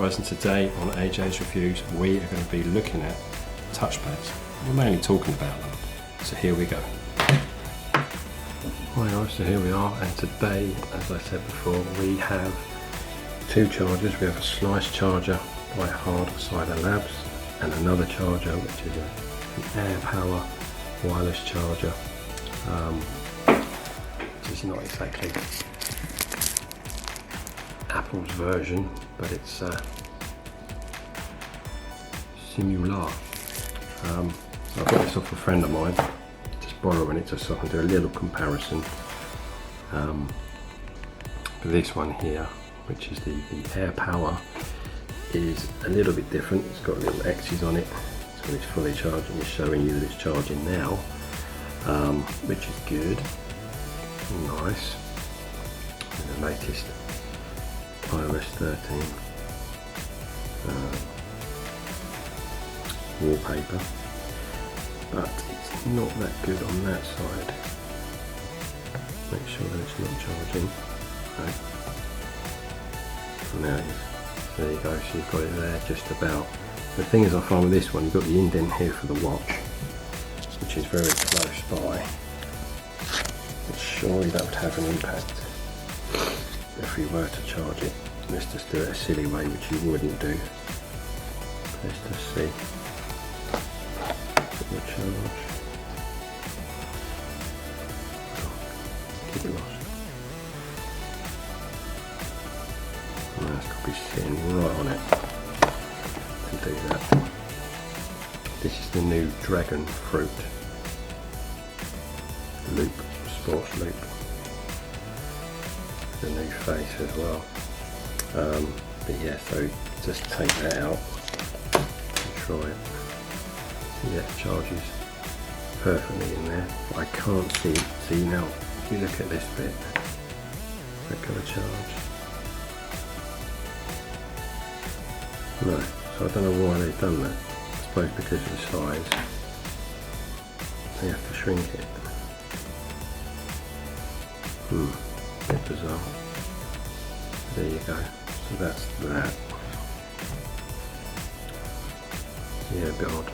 guys, and today on AJ's Reviews we are going to be looking at touchpads. We're mainly talking about them, so here we go. Hi guys, so here we are, and today, as I said before, we have two chargers. We have a slice charger by Hard Cider Labs and another charger which is an AirPower wireless charger, which is not exactly Apple's version, but it's similar. I got this off a friend of mine, just borrowing it just so I can do a little comparison. This one here, which is the AirPower, is a little bit different. It's got little X's on it, so it's fully charging. It's showing you that it's charging now, which is good, nice. And the latest iOS 13 wallpaper, but it's not that good on that side. Make sure that it's not charging. Okay. Now it is. There you go, so you've got it there just about. The thing is, I find with this one, you've got the indent here for the watch, which is very close by, but surely that would have an impact if we were to charge it. Let's just do it a silly way, which you wouldn't do. Let's just see. Put the charge. Keep it lost. And that's got to be sitting right on it to do that. This is the new Dragon Fruit loop, sports loop. The new face as well. But yeah, so just take that out and try it. Yeah, it charges perfectly in there. But I can't see now. If you look at this bit, that going to charge? No. So I don't know why they've done that. I suppose because of the size, they have to shrink it. Bit bizarre. There you go. So that's that. Yeah, a bit odd.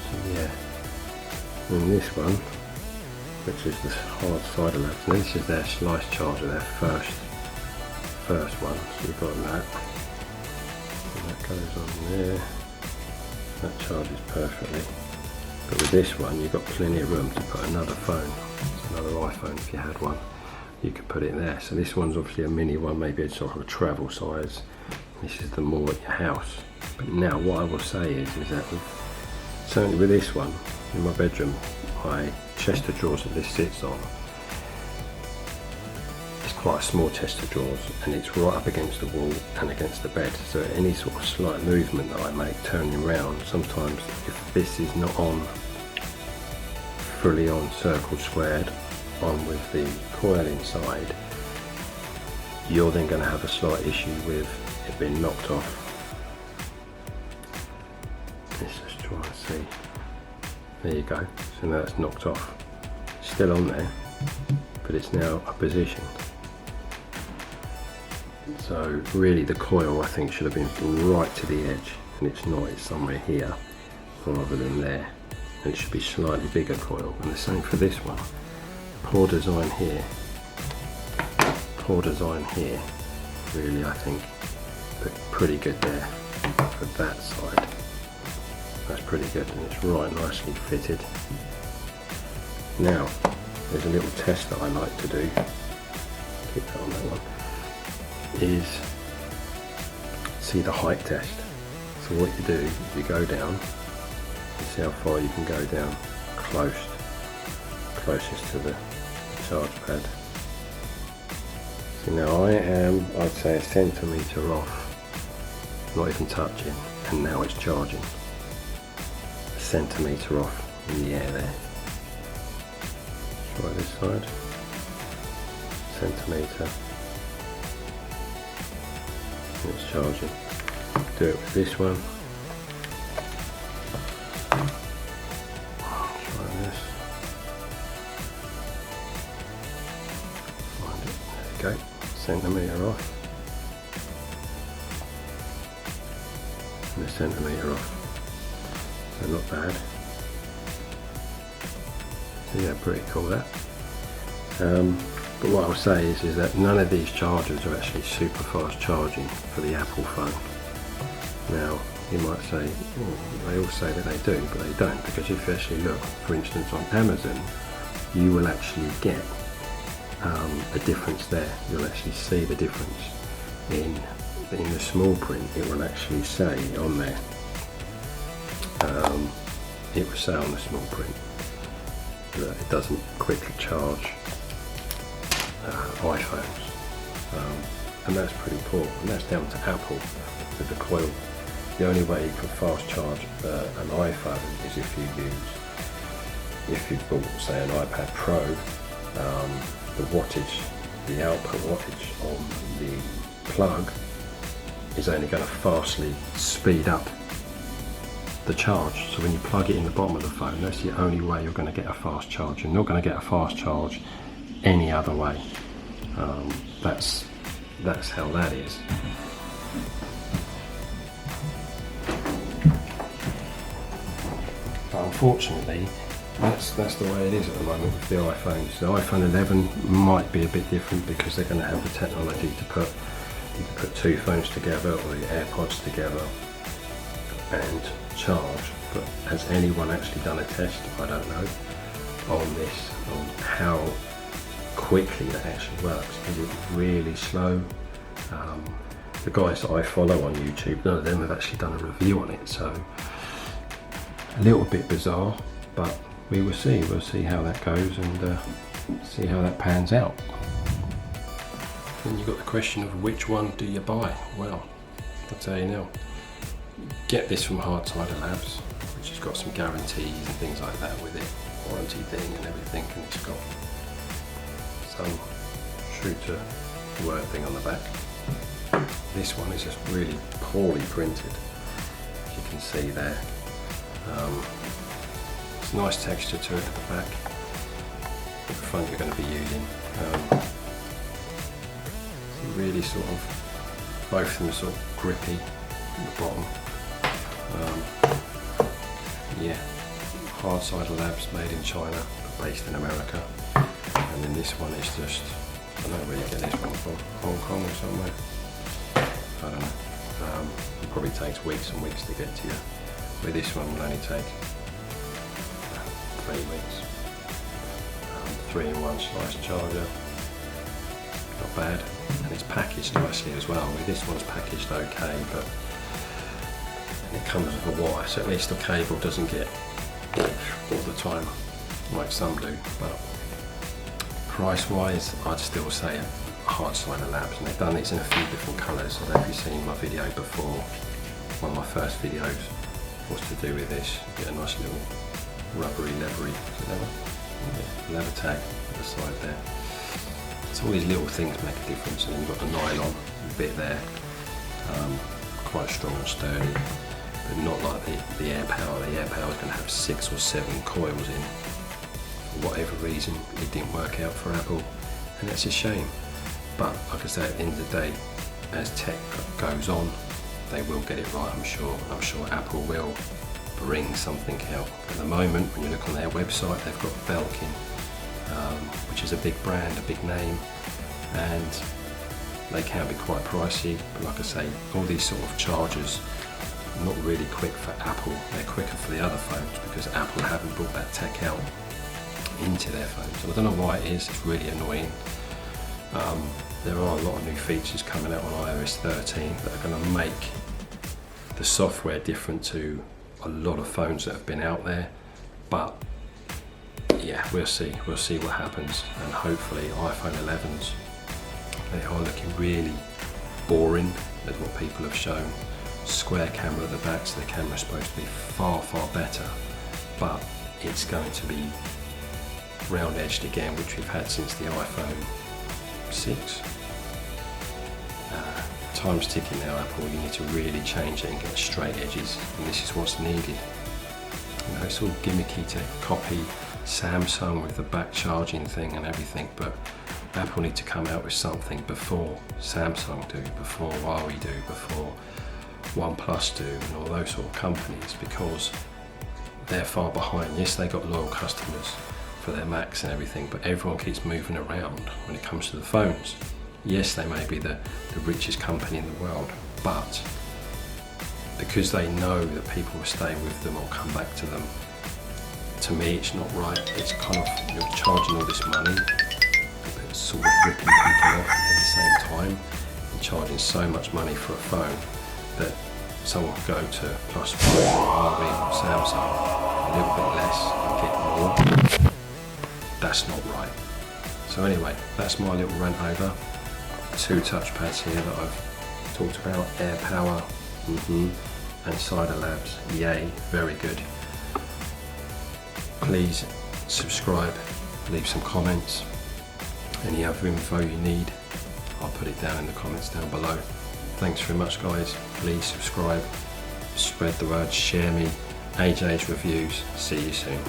So yeah. And this one, which is the Hard Cider Labs, and this is their slice charger, their first one. So you've got that. And that goes on there. That charges perfectly. But with this one, you've got plenty of room to put another phone, another iPhone if you had one. You could put it there. So this one's obviously a mini one, maybe it's sort of a travel size. This is the more at your house. But now what I will say is that certainly with this one, in my bedroom, my chest of drawers that this sits on, it's quite a small chest of drawers, and it's right up against the wall and against the bed. So any sort of slight movement that I make turning around, sometimes if this is not on, fully on, circled, squared, on with the coil inside, you're then going to have a slight issue with it being knocked off. Let's just try and see. There you go. So now it's knocked off. It's still on there, but it's now a position. So really the coil, I think, should have been right to the edge, and it's not. It's somewhere here rather than there. And it should be slightly bigger coil. And the same for this one. Poor design here. Poor design here. Really, I think, but pretty good there for that side. That's pretty good, and it's right nicely fitted. Now, there's a little test that I like to do. Keep that on that one. Is see the height test. So what you do is you go down and see how far you can go down closest to the charge pad. So now I am, I'd say, a centimetre off, not even touching, and now it's charging. A centimetre off in the air there. Try this side. Centimetre. It's charging. Do it with this one. Try this. Find it. There centimetre off. And a centimetre off. So not bad. So yeah, pretty cool that. But what I'll say is that none of these chargers are actually super fast charging for the Apple phone. Now, you might say, oh, they all say that they do, but they don't, because if you actually look, for instance, on Amazon, you will actually get a difference there. You'll actually see the difference in the small print. It will actually say on there, it will say on the small print that it doesn't quickly charge iPhones, and that's pretty poor, and that's down to Apple with the coil. The only way you can fast charge an iPhone is if you've bought, say, an iPad Pro, the wattage, the output wattage on the plug is only going to fastly speed up the charge. So when you plug it in the bottom of the phone, that's the only way you're going to get a fast charge. You're not going to get a fast charge any other way. That's how that is. But unfortunately, that's the way it is at the moment with the iPhones. The iPhone 11 might be a bit different because they're going to have the technology to put two phones together or the AirPods together and charge. But has anyone actually done a test? I don't know on this, on how quickly that actually works. Is it really slow? The guys that I follow on YouTube, none of them have actually done a review on it, so a little bit bizarre, but we will see. We'll see how that goes and see how that pans out. Then you've got the question of which one do you buy? Well, I'll tell you now. Get this from Hardsider Labs, which has got some guarantees and things like that with it, warranty thing and everything, and it's got some true to word thing on the back. This one is just really poorly printed, as you can see there. It's a nice texture to it at the back. At the front you're going to be using really sort of, both of them are sort of grippy at the bottom. Yeah, Hardsider Labs, made in China, but based in America. And then this one is just, I don't know where you get this one from, Hong Kong or somewhere. I don't know. It probably takes weeks and weeks to get to you. Where this one will only take 3 weeks. 3-in-1 slice charger. Not bad. And it's packaged nicely as well. This one's packaged okay, but it comes with a wire, so at least the cable doesn't get all the time like some do. But price wise, I'd still say Hardsider Labs, and they've done these in a few different colours. I don't know if you've seen my video before. One of my first videos was to do with this. Get a nice little rubbery, leathery, leather tag at the side there. So all these little things make a difference, and then you've got the nylon bit there, quite strong and sturdy, but not like the AirPower. The AirPower is going to have 6 or 7 coils in. For whatever reason, it didn't work out for Apple, and that's a shame. But like I say, at the end of the day, as tech goes on, they will get it right, I'm sure. I'm sure Apple will bring something out. At the moment, when you look on their website, they've got Belkin, which is a big brand, a big name, and they can be quite pricey. But like I say, all these sort of chargers are not really quick for Apple. They're quicker for the other phones because Apple haven't brought that tech out into their phones. And I don't know why it is. It's really annoying. There are a lot of new features coming out on iOS 13 that are going to make the software different to a lot of phones that have been out there. But yeah, we'll see what happens, and hopefully iPhone 11s, they are looking really boring as what people have shown. Square camera at the back, so the camera's supposed to be far better, but it's going to be round edged again, which we've had since the iPhone 6. Time's ticking now, Apple. You need to really change it and get straight edges, and this is what's needed. You know, it's all gimmicky to copy Samsung with the back charging thing and everything, but Apple need to come out with something before Samsung do, before Huawei do, before OnePlus do, and all those sort of companies, because they're far behind. Yes, they got loyal customers for their Macs and everything, but everyone keeps moving around when it comes to the phones. Yes, they may be the richest company in the world, but because they know that people will stay with them or come back to them, to me it's not right. It's kind of, you're charging all this money, but sort of ripping people off at the same time, and charging so much money for a phone that someone could go to Plus One or Huawei or Samsung a little bit less and get more. That's not right. So anyway, that's my little rant over. 2 touchpads here that I've talked about, AirPower and Cider Labs. Yay, very good. Please subscribe, leave some comments. Any other info you need, I'll put it down in the comments down below. Thanks very much guys. Please subscribe, spread the word, share me. AJ's Reviews. See you soon.